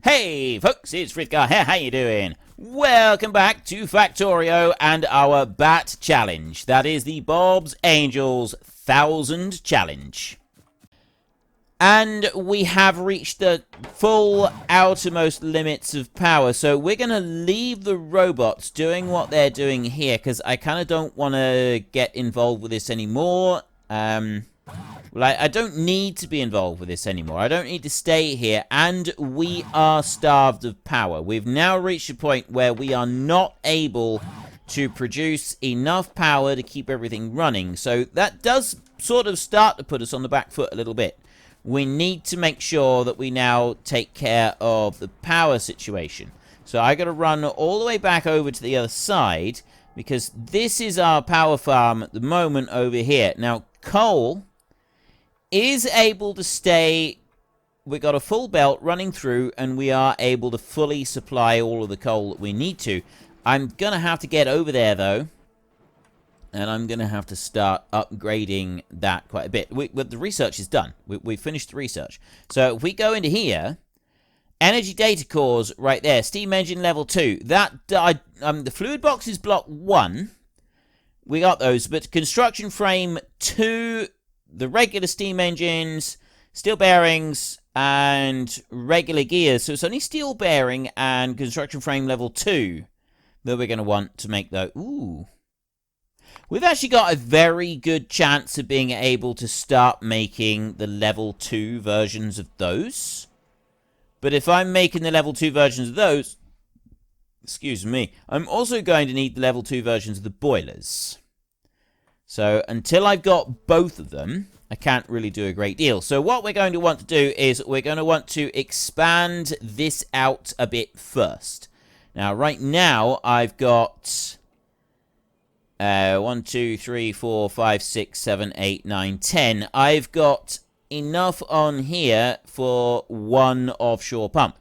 Hey folks, it's Frithgar here, how you doing? Welcome back to Factorio and our Bat Challenge. That is the Bob's Angels 1000 Challenge. And we have reached the full outermost limits of power, so we're going to leave the robots doing what they're doing here, because I kind of don't want to get involved with this anymore. I don't need to be involved with this anymore. I don't need to stay here, and we are starved of power. We've now reached a point where we are not able to produce enough power to keep everything running, so that does sort of start to put us on the back foot a little bit. We need to make sure that we now take care of the power situation. So I got to run all the way back over to the other side, because this is our power farm at the moment over here. Now, coal is able to stay. We got a full belt running through, and we are able to fully supply all of the coal that we need to. I'm going to have to get over there, though, and I'm going to have to start upgrading that quite a bit. The research is done. We finished the research. So if we go into here, energy data cores right there, steam engine level 2. The fluid box is block 1. We got those, but construction frame 2, the regular steam engines, steel bearings, and regular gears. So it's only steel bearing and construction frame level 2 that we're going to want to make those. Ooh. We've actually got a very good chance of being able to start making the level 2 versions of those. But if I'm making the level 2 versions of those, excuse me, I'm also going to need the level 2 versions of the boilers. So until I've got both of them, I can't really do a great deal. So what we're going to want to do is we're going to want to expand this out a bit first. Now, right now, I've got 1, 2, 3, 4, 5, 6, 7, 8, 9, 10. I've got enough on here for one offshore pump.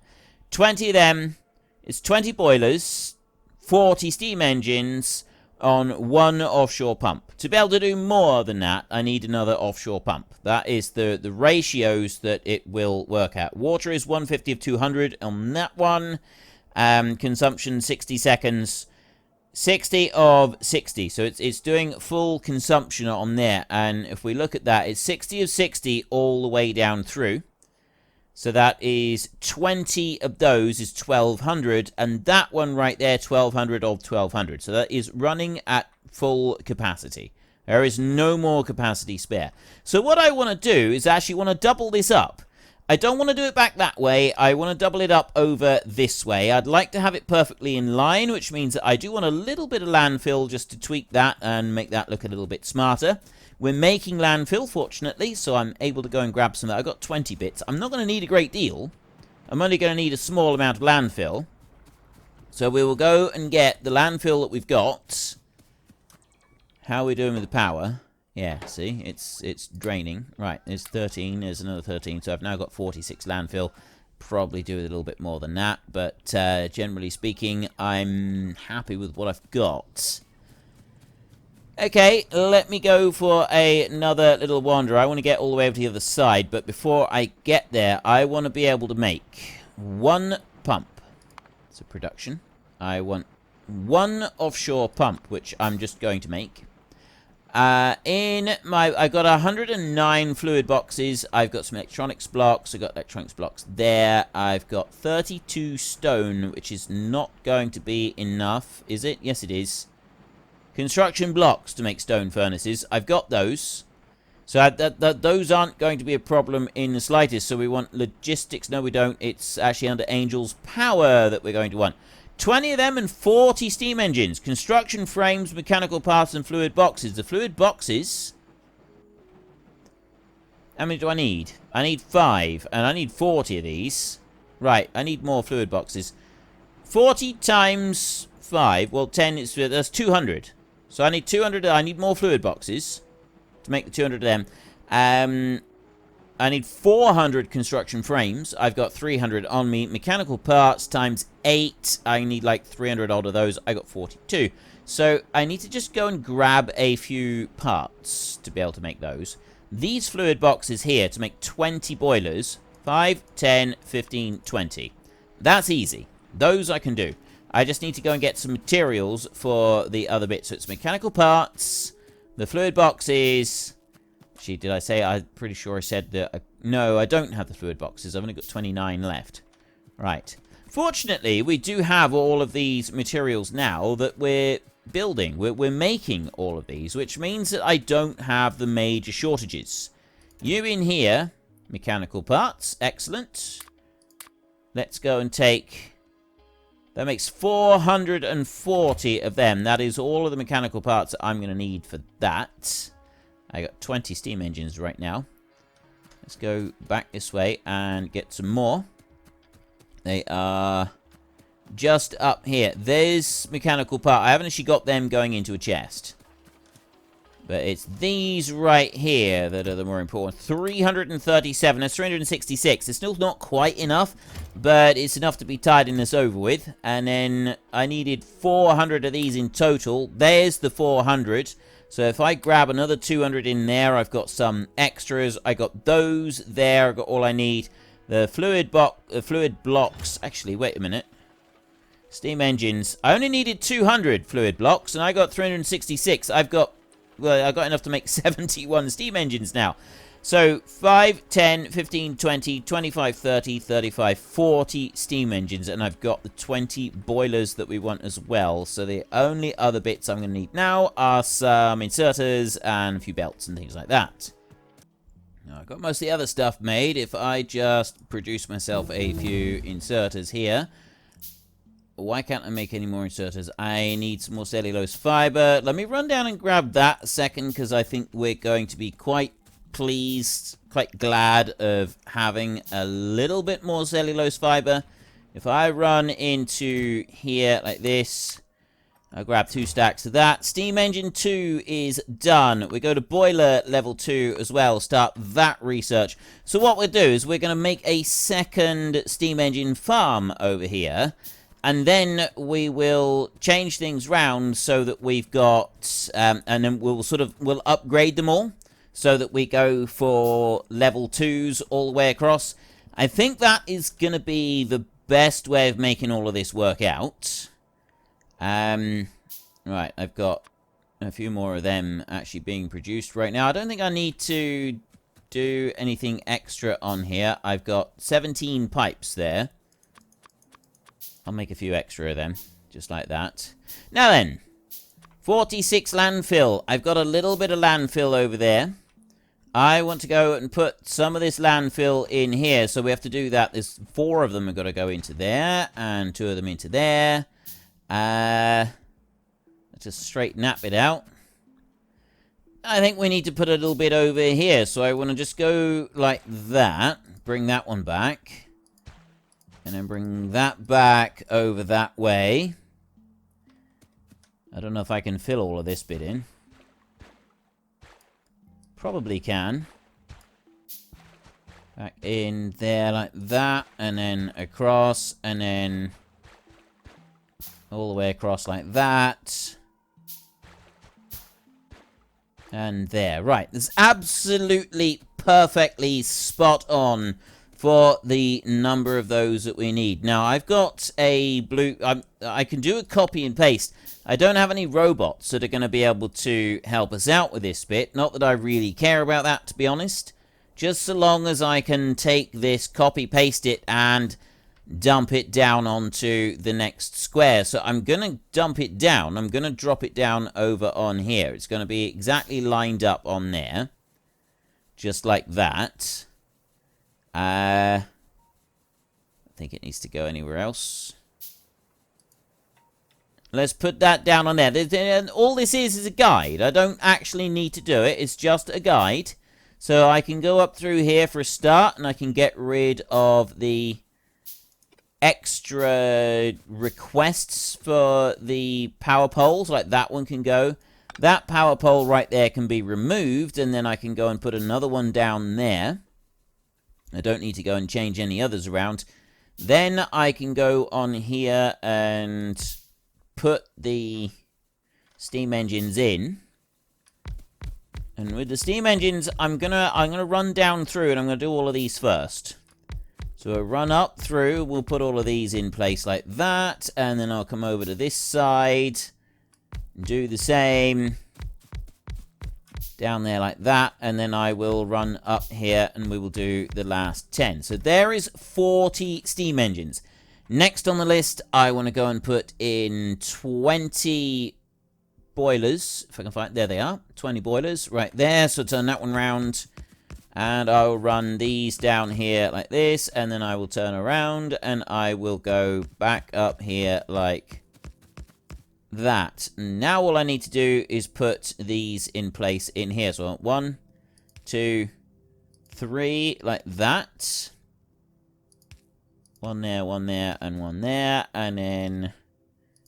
20 of them is 20 boilers, 40 steam engines on one offshore pump. To be able to do more than that, I need another offshore pump. That is the ratios that it will work at. Water is 150 of 200 on that one. Consumption 60 seconds. 60 of 60. So it's doing full consumption on there. And if we look at that, it's 60 of 60 all the way down through. So that is 20 of those is 1200. And that one right there, 1200 of 1200. So that is running at full capacity. There is no more capacity spare. So what I want to do is actually want to double this up. I don't want to do it back that way. I want to double it up over this way. I'd like to have it perfectly in line, which means that I do want a little bit of landfill just to tweak that and make that look a little bit smarter. We're making landfill, fortunately, so I'm able to go and grab some of that. I've got 20 bits. I'm not going to need a great deal. I'm only going to need a small amount of landfill. So we will go and get the landfill that we've got. How are we doing with the power? Yeah, see, it's draining. Right, there's 13, there's another 13, so I've now got 46 landfill. Probably do a little bit more than that, but generally speaking, I'm happy with what I've got. Okay, let me go for another little wander. I want to get all the way over to the other side, but before I get there, I want to be able to make one pump. So production. I want one offshore pump, which I'm just going to make. I've got 109 fluid boxes. I've got some electronics blocks. I've got electronics blocks there. I've got 32 stone, which is not going to be enough, is it? Yes, it is. Construction blocks to make stone furnaces. I've got those. So those aren't going to be a problem in the slightest. So we want logistics. No, we don't. It's actually under Angel's power that we're going to want. 20 of them and 40 steam engines. Construction frames, mechanical parts, and fluid boxes. The fluid boxes... How many do I need? I need 5, and I need 40 of these. Right, I need more fluid boxes. 40 times 5, well, 10 is... That's 200. So I need 200... I need more fluid boxes to make the 200 of them. I need 400 construction frames. I've got 300 on me. Mechanical parts times 8. I need like 300 odd of those. I got 42. So I need to just go and grab a few parts to be able to make those. These fluid boxes here to make 20 boilers. 5, 10, 15, 20. That's easy. Those I can do. I just need to go and get some materials for the other bits. So it's mechanical parts, the fluid boxes. Actually, did I say? I'm pretty sure I said that. No, I don't have the fluid boxes. I've only got 29 left. Right. Fortunately, we do have all of these materials now that we're building. We're making all of these, which means that I don't have the major shortages. You in here, mechanical parts. Excellent. Let's go and take... That makes 440 of them. That is all of the mechanical parts that I'm going to need for that. I got 20 steam engines right now. Let's go back this way and get some more. They are just up here. There's mechanical part. I haven't actually got them going into a chest. But it's these right here that are the more important. 337. That's 366. It's still not quite enough, but it's enough to be tiding this over with. And then I needed 400 of these in total. There's the 400. So if I grab another 200 in there, I've got some extras. I got those there. I've got all I need. The fluid blocks. Actually, wait a minute. Steam engines. I only needed 200 fluid blocks, and I got 366. I've got enough to make 71 steam engines now. So 5, 10, 15, 20, 25, 30, 35, 40 steam engines. And I've got the 20 boilers that we want as well. So the only other bits I'm going to need now are some inserters and a few belts and things like that. Now, I've got most of the other stuff made. If I just produce myself a few inserters here. Why can't I make any more inserters? I need some more cellulose fiber. Let me run down and grab that a second, because I think we're going to be quite pleased, quite glad of having a little bit more cellulose fiber. If I run into here like this, I'll grab 2 stacks of that. Steam engine 2 is done. We go to boiler level 2 as well, start that research. So what we'll do is we're going to make a second steam engine farm over here. And then we will change things round so that we've got, and then we'll upgrade them all so that we go for level 2s all the way across. I think that is going to be the best way of making all of this work out. Right, I've got a few more of them actually being produced right now. I don't think I need to do anything extra on here. I've got 17 pipes there. I'll make a few extra of them, just like that. Now then, 46 landfill. I've got a little bit of landfill over there. I want to go and put some of this landfill in here, so we have to do that. There's 4 of them have got to go into there, and 2 of them into there. Let's just straighten that bit out. I think we need to put a little bit over here, so I want to just go like that. Bring that one back. And then bring that back over that way. I don't know if I can fill all of this bit in. Probably can. Back in there like that. And then across. And then all the way across like that. And there. Right. That's absolutely perfectly spot on for the number of those that we need. Now, I've got a blue... I can do a copy and paste. I don't have any robots that are going to be able to help us out with this bit. Not that I really care about that, to be honest. Just so long as I can take this, copy, paste it, and dump it down onto the next square. So I'm going to dump it down. I'm going to drop it down over on here. It's going to be exactly lined up on there. Just like that. I think it needs to go anywhere else. Let's put that down on there. And all this is a guide. I don't actually need to do it. It's just a guide. So I can go up through here for a start, and I can get rid of the extra requests for the power poles. Like that one can go. That power pole right there can be removed, and then I can go and put another one down there. I don't need to go and change any others around. Then I can go on here and put the steam engines in. And with the steam engines, I'm gonna run down through, and I'm gonna do all of these first. So we'll run up through. We'll put all of these in place like that. And then I'll come over to this side. Do the same. Down there like that. And then I will run up here and we will do the last 10. So there is 40 steam engines. Next on the list, I want to go and put in 20 boilers. If I can find, there they are. 20 boilers right there. So turn that one round. And I'll run these down here like this. And then I will turn around and I will go back up here like that. Now all I need to do is put these in place in here. So 1, 2, 3, like that. One there, and one there. And then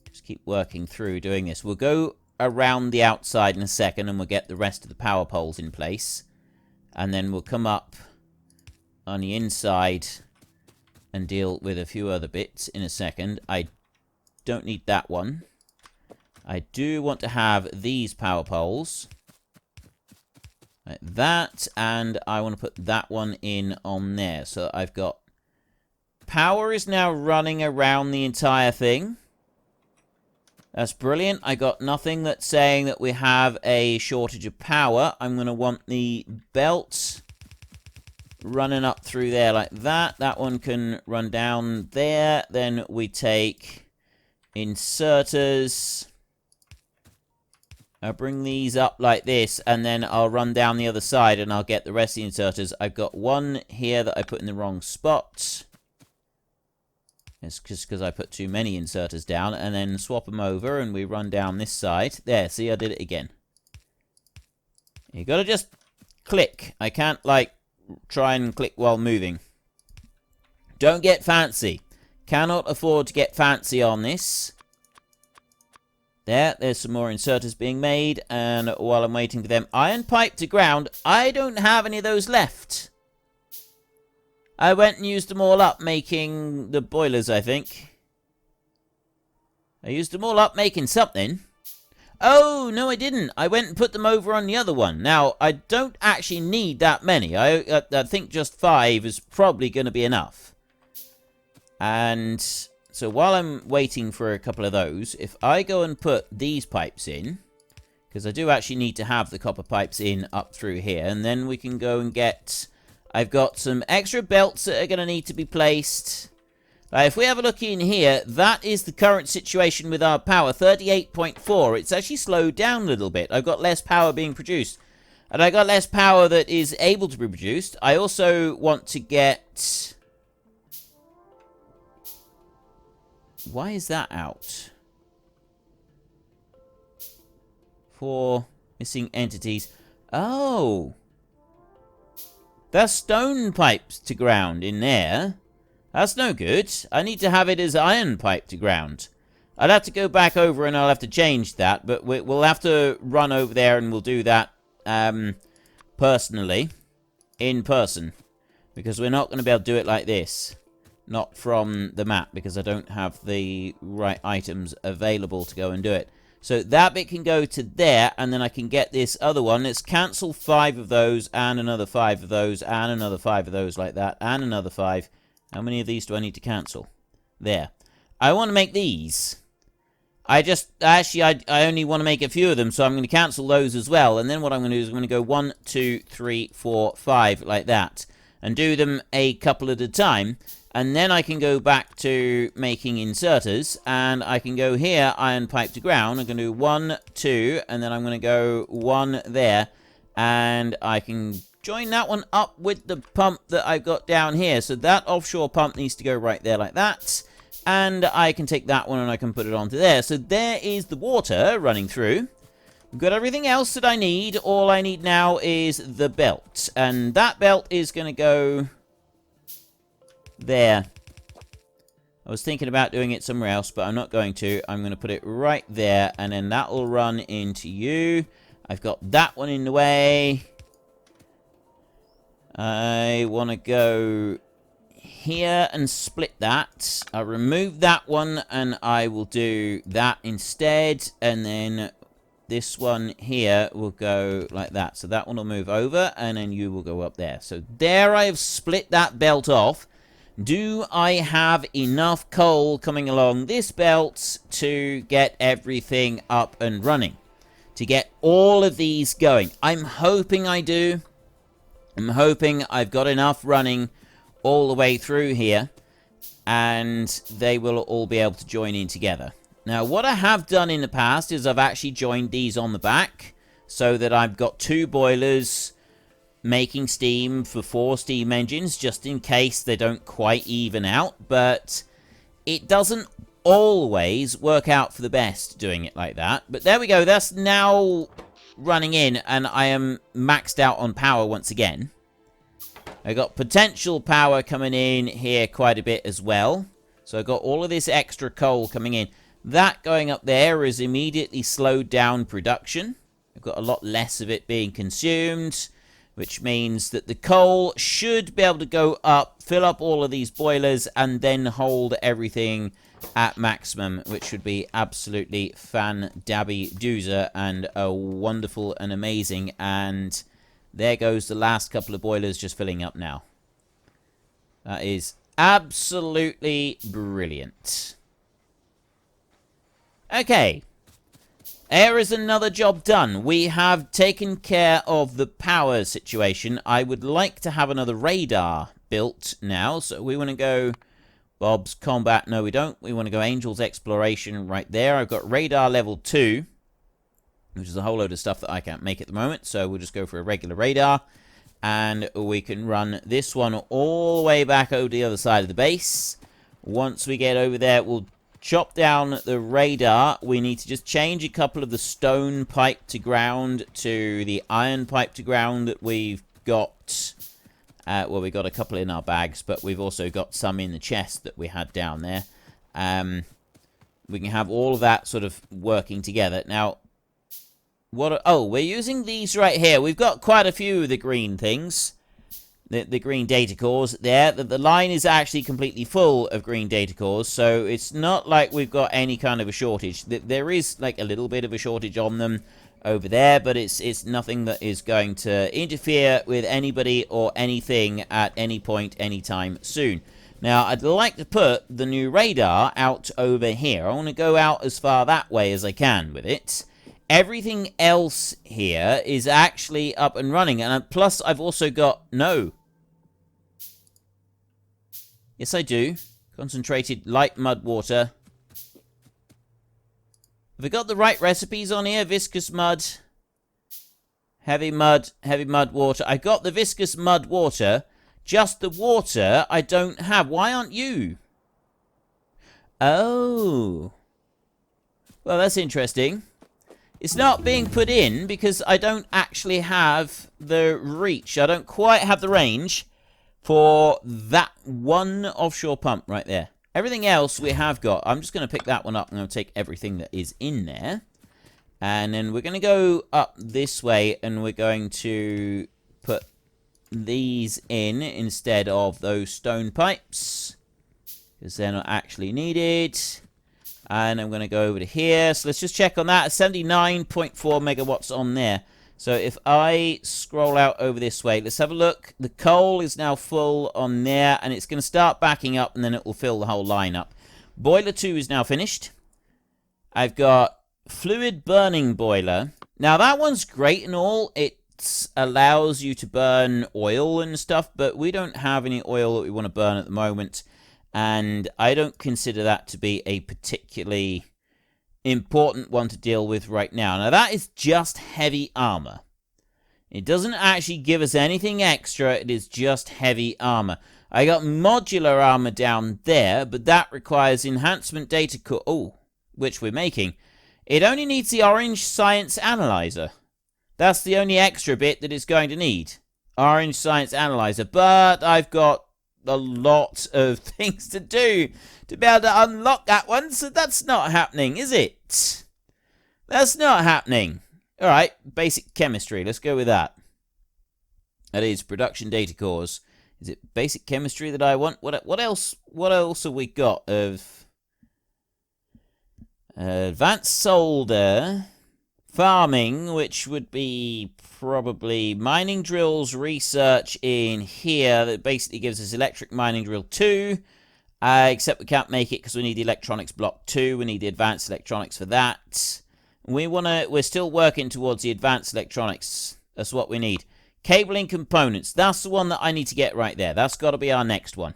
just keep working through doing this. We'll go around the outside in a second and we'll get the rest of the power poles in place. And then we'll come up on the inside and deal with a few other bits in a second. I don't need that one. I do want to have these power poles. Like that. And I want to put that one in on there. So I've got power is now running around the entire thing. That's brilliant. I got nothing that's saying that we have a shortage of power. I'm going to want the belt running up through there like that. That one can run down there. Then we take inserters. I'll bring these up like this, and then I'll run down the other side, and I'll get the rest of the inserters. I've got one here that I put in the wrong spot. It's just because I put too many inserters down, and then swap them over, and we run down this side. There, see, I did it again. You gotta just click. I can't, like, try and click while moving. Don't get fancy. Cannot afford to get fancy on this. There's some more inserters being made, and while I'm waiting for them, iron pipe to ground. I don't have any of those left. I went and used them all up making the boilers, I think. I used them all up making something. Oh, no, I didn't. I went and put them over on the other one. Now, I don't actually need that many. I think just 5 is probably going to be enough. And so while I'm waiting for a couple of those, if I go and put these pipes in, because I do actually need to have the copper pipes in up through here, and then we can go and get... I've got some extra belts that are going to need to be placed. If we have a look in here, that is the current situation with our power, 38.4. It's actually slowed down a little bit. I've got less power being produced. And I got less power that is able to be produced. I also want to get... Why is that out? 4 missing entities. Oh! There's stone pipes to ground in there. That's no good. I need to have it as iron pipe to ground. I'll have to go back over and I'll have to change that. But we'll have to run over there and we'll do that personally. In person. Because we're not going to be able to do it like this. Not from the map. Because I don't have the right items available to go and do it. So that bit can go to there, and then I can get this other one. Let's cancel 5 of those, and another 5 of those, and another 5 of those like that, and another 5. How many of these do I need to cancel? There. I want to make these. I only want to make a few of them, so I'm going to cancel those as well. And then what I'm going to do is I'm going to go 1, 2, 3, 4, 5, like that. And do them a couple at a time. And then I can go back to making inserters. And I can go here, iron pipe to ground. I'm going to do 1, 2, and then I'm going to go 1 there. And I can join that one up with the pump that I've got down here. So that offshore pump needs to go right there like that. And I can take that one and I can put it onto there. So there is the water running through. I've got everything else that I need. All I need now is the belt. And that belt is going to go there. I was thinking about doing it somewhere else, but I'm not going to. I'm going to put it right there. And then that will run into you. I've got that one in the way. I want to go here and split that. I'll remove that one and I will do that instead, and then this one here will go like that. So that one will move over and then you will go up there. So there I have split that belt off. Do I have enough coal coming along this belt to get everything up and running? To get all of these going? I'm hoping I do. I'm hoping I've got enough running all the way through here, and they will all be able to join in together. Now, what I have done in the past is I've actually joined these on the back, so that I've got 2 boilers making steam for 4 steam engines, just in case they don't quite even out. But it doesn't always work out for the best doing it like that. But there we go. That's now running in, and I am maxed out on power once again. I got potential power coming in here quite a bit as well. So I got all of this extra coal coming in. That going up there has immediately slowed down production. I've got a lot less of it being consumed, which means that the coal should be able to go up, fill up all of these boilers, and then hold everything at maximum, which would be absolutely fan-dabby-doozer and wonderful and amazing. And there goes the last couple of boilers just filling up now. That is absolutely brilliant. Okay. There is another job done. We have taken care of the power situation. I would like to have another radar built now. So we want to go Bob's Combat. No, we don't. We want to go Angel's Exploration right there. I've got radar level 2, which is a whole load of stuff that I can't make at the moment. So we'll just go for a regular radar. And we can run this one all the way back over the other side of the base. Once we get over there, we'll chop down the radar. We need to just change a couple of the stone pipe to ground to the iron pipe to ground that we've got. Well, we got a couple in our bags, but we've also got some in the chest that we had down there. We can have all of that sort of working together. Now, oh, we're using these right here. We've got quite a few of the green things. The green data cores there. The line is actually completely full of green data cores, so it's not like we've got any kind of a shortage. There is like a little bit of a shortage on them over there, but it's nothing that is going to interfere with anybody or anything at any point, anytime soon. Now, I'd like to put the new radar out over here. I want to go out as far that way as I can with it. Everything else here is actually up and running, and plus I've also got... No. Yes, I do. Concentrated light mud water. Have we got the right recipes on here? Viscous mud. Heavy mud water. I got the viscous mud water. Just the water I don't have. Why aren't you? Oh. Well, that's interesting. It's not being put in because I don't actually have the reach. I don't quite have the range for that one offshore pump right there. Everything else we have got. I'm just going to pick that one up. I'm going to take everything that is in there. And then we're going to go up this way, and we're going to put these in instead of those stone pipes, because they're not actually needed. And I'm going to go over to here. So let's just check on that. 79.4 megawatts on there. So if I scroll out over this way, let's have a look. The coal is now full on there, and it's going to start backing up, and then it will fill the whole line up. Boiler 2 is now finished. I've got fluid burning boiler. Now, that one's great and all. It allows you to burn oil and stuff, but we don't have any oil that we want to burn at the moment. And I don't consider that to be a particularly important one to deal with right now. Now, that is just heavy armor. It doesn't actually give us anything extra. It is just heavy armor. I got modular armor down there, but that requires enhancement data core. Oh, which we're making. It only needs the orange science analyzer. That's the only extra bit that it's going to need. Orange science analyzer. But I've got a lot of things to do to be able to unlock that one, so that's not happening, is it? That's not happening. Alright, basic chemistry, let's go with that. That is production data cores. Is it basic chemistry that I want? What else have we got of advanced solder, farming, which would be probably mining drills research in here. That basically gives us electric mining drill 2. Except we can't make it because we need the electronics block 2. We need the advanced electronics for that. We're still working towards the advanced electronics. That's what we need. Cabling components. That's the one that I need to get right there. That's got to be our next one.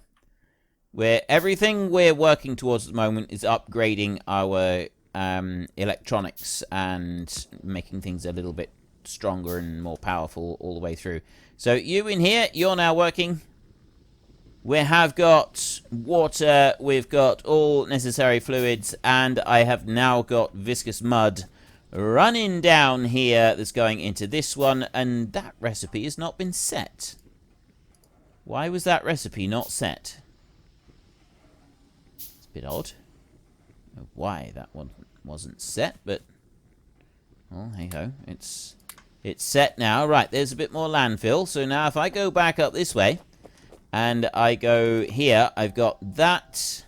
Where everything we're working towards at the moment is upgrading our electronics and making things a little bit stronger and more powerful all the way through. So you in here, you're now working. We have got water, we've got all necessary fluids, and I have now got viscous mud running down here that's going into this one, and that recipe has not been set. Why was that recipe not set? It's a bit odd. I don't know why that one wasn't set, but well, hey ho, it's set now. Right, there's a bit more landfill, so now if I go back up this way, and I go here, I've got that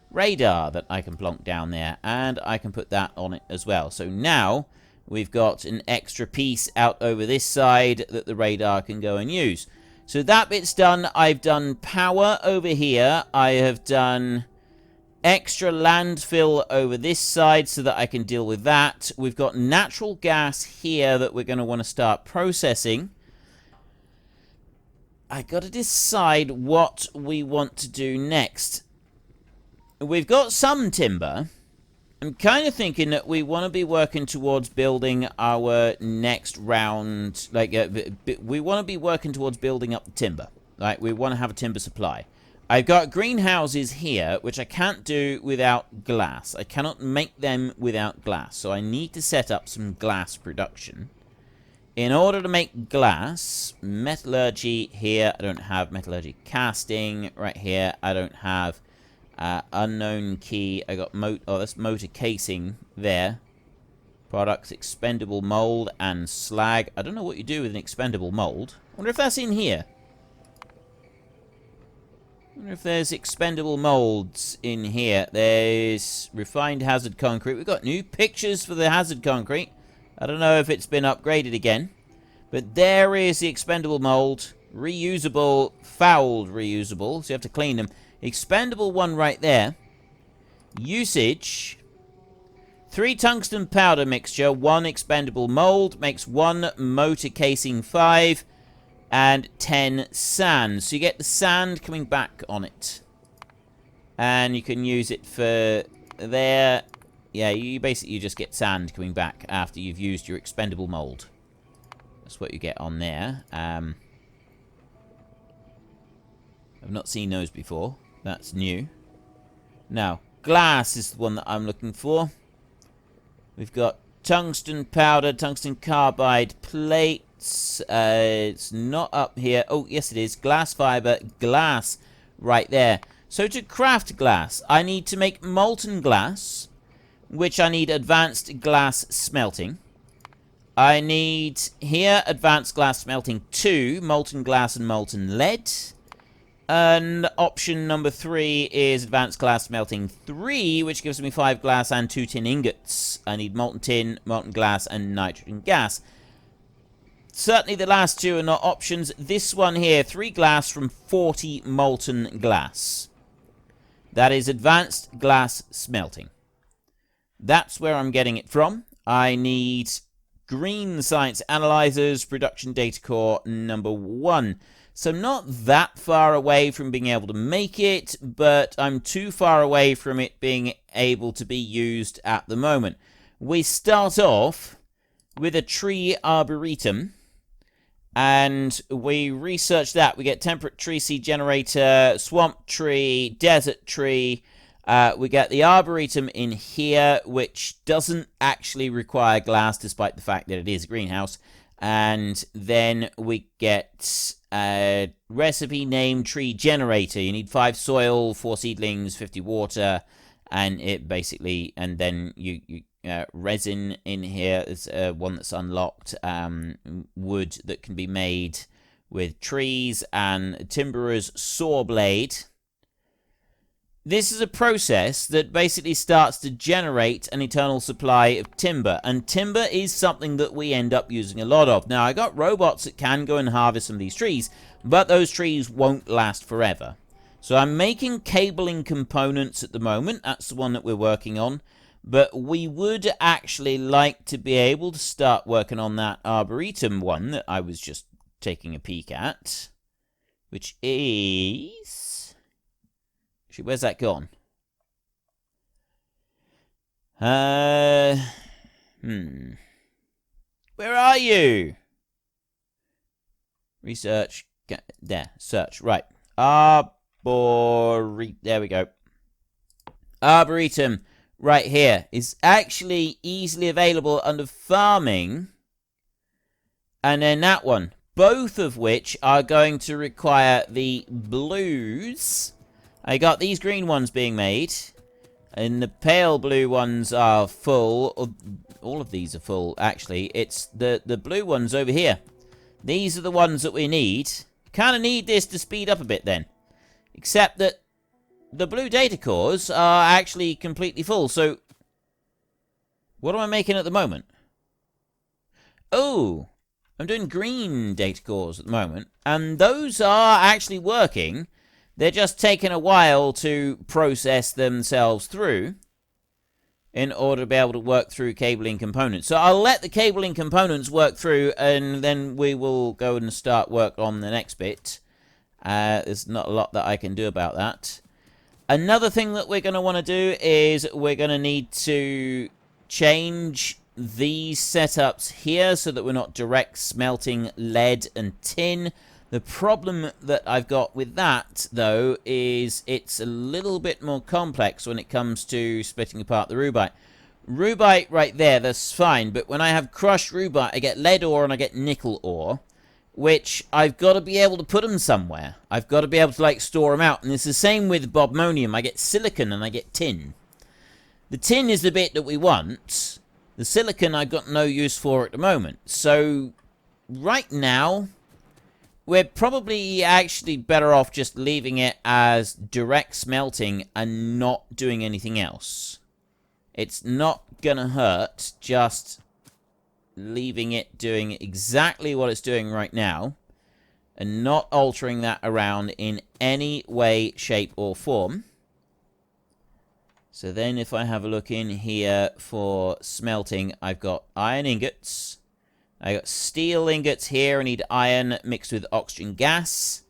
radar that I can plonk down there, and I can put that on it as well. So now we've got an extra piece out over this side that the radar can go and use. So that bit's done. I've done power over here. I have done extra landfill over this side so that I can deal with that. We've got natural gas here that we're going to want to start processing. I got to decide what we want to do next. We've got some timber. I'm kind of thinking that we want to be working towards building our next round. Like, we want to be working towards building up the timber. Like, we want to have a timber supply. I've got greenhouses here, which I can't do without glass. I cannot make them without glass. So I need to set up some glass production. In order to make glass, metallurgy here, I don't have metallurgy. Casting right here, I don't have. Unknown key, I got that's motor casing there. Products, expendable mold and slag. I don't know what you do with an expendable mold. I wonder if that's in here. I wonder if there's expendable molds in here. There's refined hazard concrete. We've got new pictures for the hazard concrete. I don't know if it's been upgraded again. But there is the expendable mold. Reusable, fouled reusable. So you have to clean them. Expendable one right there. Usage. 3 tungsten powder mixture. 1 expendable mold. Makes 1 motor casing 5. And 10 sand. So you get the sand coming back on it. And you can use it for there. Yeah, you basically just get sand coming back after you've used your expendable mold. That's what you get on there. I've not seen those before. That's new. Now, glass is the one that I'm looking for. We've got tungsten powder, tungsten carbide plates. It's not up here. Oh, yes it is. Glass fiber, glass right there. So to craft glass, I need to make molten glass, which I need advanced glass smelting. I need here advanced glass smelting 2, molten glass and molten lead. And option number 3 is advanced glass smelting 3, which gives me 5 glass and 2 tin ingots. I need molten tin, molten glass, and nitrogen gas. Certainly the last 2 are not options. This one here, 3 glass from 40 molten glass. That is advanced glass smelting. That's where I'm getting it from. I need green science analyzers, production data core number 1. So not that far away from being able to make it, but I'm too far away from it being able to be used at the moment. We start off with a tree arboretum, and we research that. We get temperate tree seed generator, swamp tree, desert tree. We get the arboretum in here, which doesn't actually require glass, despite the fact that it is a greenhouse. And then we get a recipe name tree generator. You need 5 soil, 4 seedlings, 50 water, and it basically, and then you resin in here is one that's unlocked, wood that can be made with trees, and timberer's saw blade. this is a process that basically starts to generate an eternal supply of timber. And timber is something that we end up using a lot of. Now, I got robots that can go and harvest some of these trees, but those trees won't last forever. So I'm making cabling components at the moment. That's the one that we're working on. But we would actually like to be able to start working on that Arboretum one that I was just taking a peek at. Which is... Where's that gone? Where are you? Research. There. Search. Right. There we go. Arboretum. Right here. Is actually easily available under farming. And then that one. Both of which are going to require the blues. I got these green ones being made, and the pale blue ones are full. All of these are full, actually. It's the blue ones over here. These are the ones that we need. Kind of need this to speed up a bit then. Except that the blue data cores are actually completely full, so... What am I making at the moment? Oh, I'm doing green data cores at the moment, and those are actually working. They're just taking a while to process themselves through in order to be able to work through cabling components. So I'll let the cabling components work through, and then we will go and start work on the next bit. There's not a lot that I can do about that. Another thing that we're going to want to do is we're going to need to change these setups here so that we're not direct smelting lead and tin. The problem that I've got with that, though, is it's a little bit more complex when it comes to splitting apart the rubite. Rubite right there, that's fine, but when I have crushed rubite, I get lead ore and I get nickel ore, which I've got to be able to put them somewhere. I've got to be able to, like, store them out, and it's the same with bobmonium. I get silicon and I get tin. The tin is the bit that we want. The silicon I've got no use for at the moment. So, right now... we're probably actually better off just leaving it as direct smelting and not doing anything else. It's not gonna hurt just leaving it doing exactly what it's doing right now and not altering that around in any way, shape, or form. So then if I have a look in here for smelting, I've got iron ingots. I got steel ingots here. I need iron mixed with oxygen gas.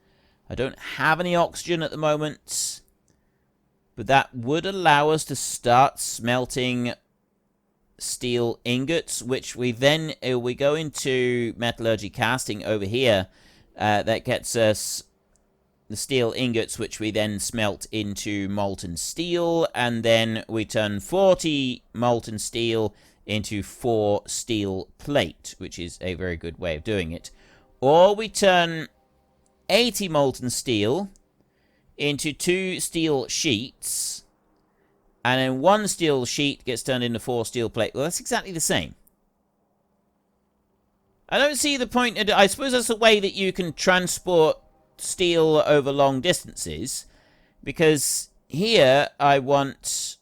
I don't have any oxygen at the moment. But that would allow us to start smelting steel ingots, which we then, we go into metallurgy casting over here. That gets us the steel ingots, which we then smelt into molten steel. And then we turn 40 molten steel into 4 steel plate, which is a very good way of doing it. Or we turn 80 molten steel into 2 steel sheets, and then 1 steel sheet gets turned into 4 steel plate. Well, that's exactly the same. I don't see the point. I suppose that's a way that you can transport steel over long distances, because here I want...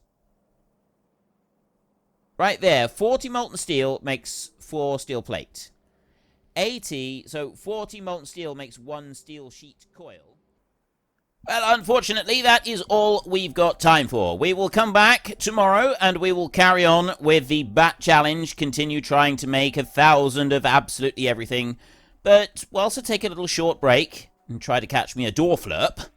right there, 40 molten steel makes 4 steel plate. 80, so 40 molten steel makes 1 steel sheet coil. Well, unfortunately, that is all we've got time for. We will come back tomorrow, and we will carry on with the Bat Challenge, continue trying to make 1,000 of absolutely everything. But we'll also take a little short break and try to catch me a door flurp.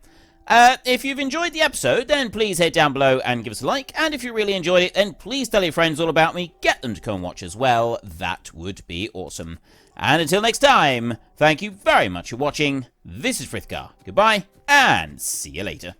If you've enjoyed the episode, then please head down below and give us a like. And if you really enjoyed it, then please tell your friends all about me. Get them to come and watch as well. That would be awesome. And until next time, thank you very much for watching. This is Frithgar. Goodbye, and see you later.